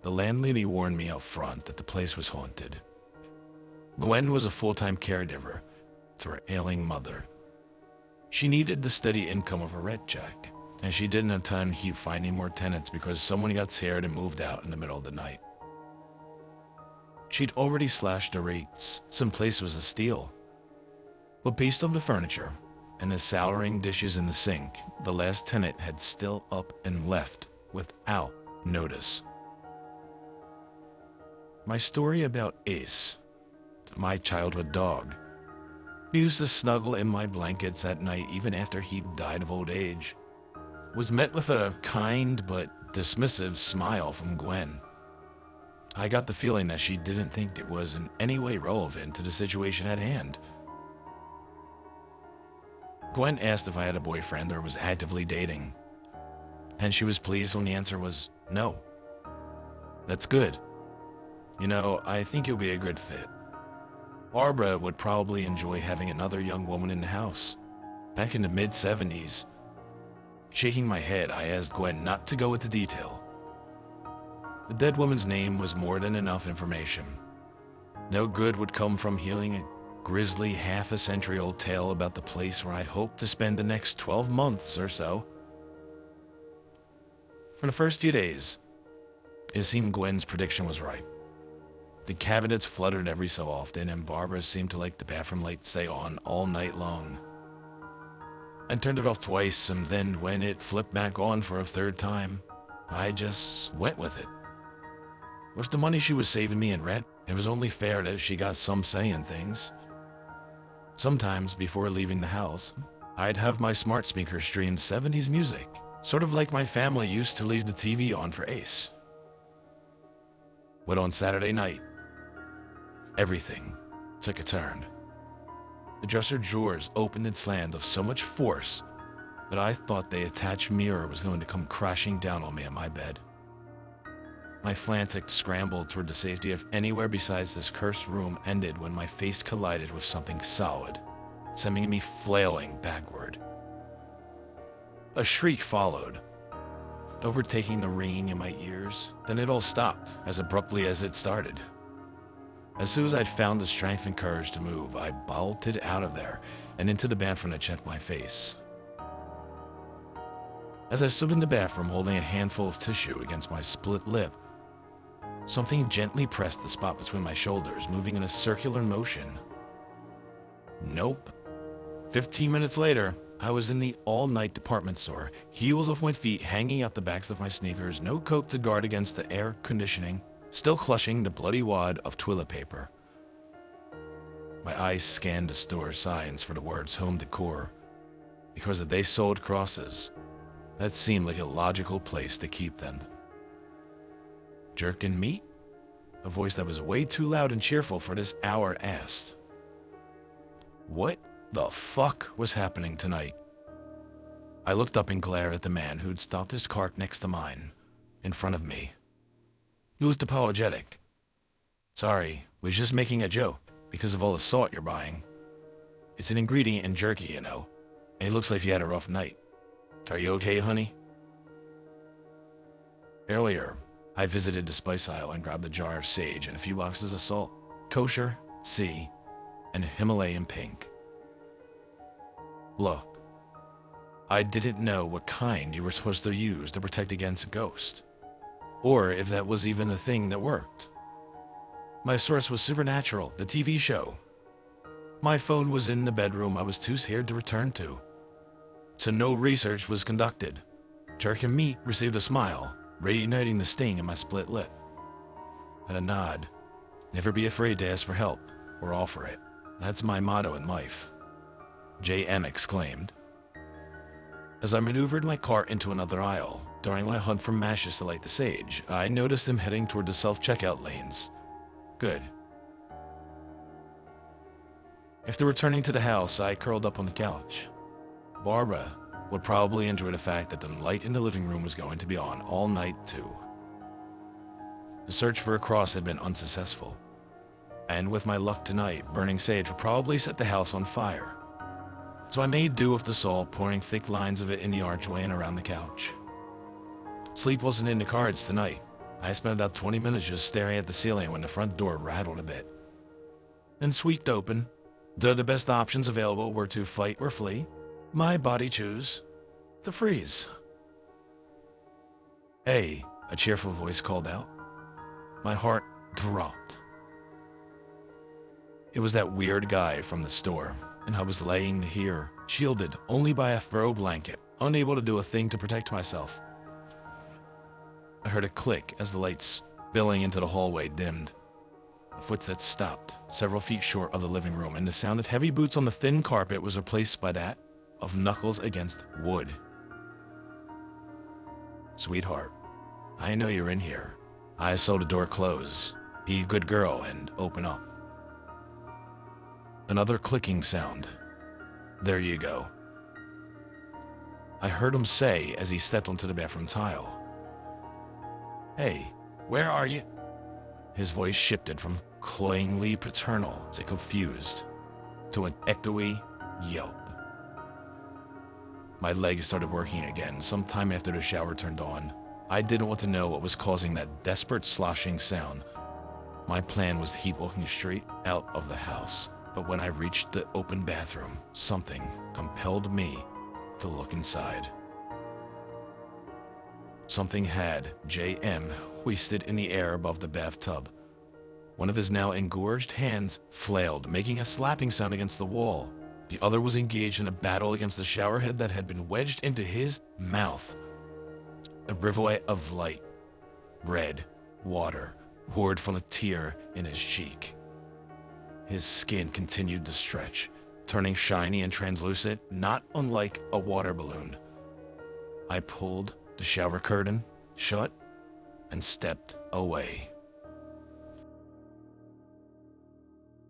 The landlady warned me up front that the place was haunted. Gwen was a full-time caregiver to her ailing mother. She needed the steady income of a rent check, and she didn't have time to keep finding more tenants because someone got scared and moved out in the middle of the night. She'd already slashed the rates. Some place was a steal. But based on the furniture and the souring dishes in the sink, the last tenant had still up and left without notice. My story about Ace, my childhood dog, who used to snuggle in my blankets at night even after he died of old age, was met with a kind but dismissive smile from Gwen. I got the feeling that she didn't think it was in any way relevant to the situation at hand. Gwen asked if I had a boyfriend or was actively dating, and she was pleased when the answer was no. That's good. You know, I think you'll be a good fit. Barbara would probably enjoy having another young woman in the house. Back in the mid-70s. Shaking my head, I asked Gwen not to go into detail. The dead woman's name was more than enough information. No good would come from hearing a grisly half-a-century-old tale about the place where I'd hoped to spend the next 12 months or so. For the first few days, it seemed Gwen's prediction was right. The cabinets fluttered every so often, and Barbara seemed to like the bathroom light stay on all night long. I turned it off twice, and then when it flipped back on for a third time, I just went with it. With the money she was saving me in rent, it was only fair that she got some say in things. Sometimes, before leaving the house, I'd have my smart speaker stream 70s music, sort of like my family used to leave the TV on for Ace. But on Saturday night, everything took a turn. The dresser drawers opened and slammed with so much force that I thought the attached mirror was going to come crashing down on me in my bed. My frantic scramble toward the safety of anywhere besides this cursed room ended when my face collided with something solid, sending me flailing backward. A shriek followed, overtaking the ringing in my ears. Then it all stopped as abruptly as it started. As soon as I'd found the strength and courage to move, I bolted out of there and into the bathroom to check my face. As I stood in the bathroom holding a handful of tissue against my split lip, something gently pressed the spot between my shoulders, moving in a circular motion. Nope. 15 minutes later, I was in the all-night department store, heels of my feet hanging out the backs of my sneakers, no coat to guard against the air conditioning, still clutching the bloody wad of toilet paper. My eyes scanned the store signs for the words home decor, because if they sold crosses, that seemed like a logical place to keep them. Jerk and meat? A voice that was way too loud and cheerful for this hour asked. What the fuck was happening tonight? I looked up and glared at the man who'd stopped his cart next to mine, in front of me. He was apologetic. Sorry, was just making a joke because of all the salt you're buying. It's an ingredient in jerky, you know. And it looks like you had a rough night. Are you okay, honey? Earlier, I visited the spice aisle and grabbed a jar of sage and a few boxes of salt, kosher, sea, and Himalayan pink. Look, I didn't know what kind you were supposed to use to protect against a ghost, or if that was even a thing that worked. My source was Supernatural, the TV show. My phone was in the bedroom I was too scared to return to, so no research was conducted. Jerk and meat received a smile, reuniting the sting in my split lip, and a nod. Never be afraid to ask for help, or offer it. That's my motto in life, J.M. exclaimed. As I maneuvered my cart into another aisle, during my hunt for matches to light the sage, I noticed him heading toward the self-checkout lanes. Good. After returning to the house, I curled up on the couch. Barbara would probably enjoy the fact that the light in the living room was going to be on all night, too. The search for a cross had been unsuccessful, and with my luck tonight, burning sage would probably set the house on fire. So I made do with the salt, pouring thick lines of it in the archway and around the couch. Sleep wasn't in the cards tonight, I spent about 20 minutes just staring at the ceiling when the front door rattled a bit and squeaked open. Though the best options available were to fight or flee, my body chose to freeze. "Hey," a cheerful voice called out. My heart dropped. It was that weird guy from the store, and I was laying here, shielded only by a throw blanket, unable to do a thing to protect myself. I heard a click as the lights spilling into the hallway dimmed. The footsteps stopped, several feet short of the living room, and the sound of heavy boots on the thin carpet was replaced by that of knuckles against wood. "Sweetheart, I know you're in here. I saw the door close. Be a good girl and open up." Another clicking sound. "There you go," I heard him say as he stepped onto the bathroom tile. "Hey, where are you?" His voice shifted from cloyingly paternal to confused to an echoey yelp. My legs started working again sometime after the shower turned on. I didn't want to know what was causing that desperate sloshing sound. My plan was to keep walking straight out of the house, but when I reached the open bathroom, something compelled me to look inside. Something had JM hoisted in the air above the bathtub. One of his now engorged hands flailed, making a slapping sound against the wall. The other was engaged in a battle against the showerhead that had been wedged into his mouth. A rivulet of light, red water poured from a tear in his cheek. His skin continued to stretch, turning shiny and translucent, not unlike a water balloon. I pulled the shower curtain shut and stepped away.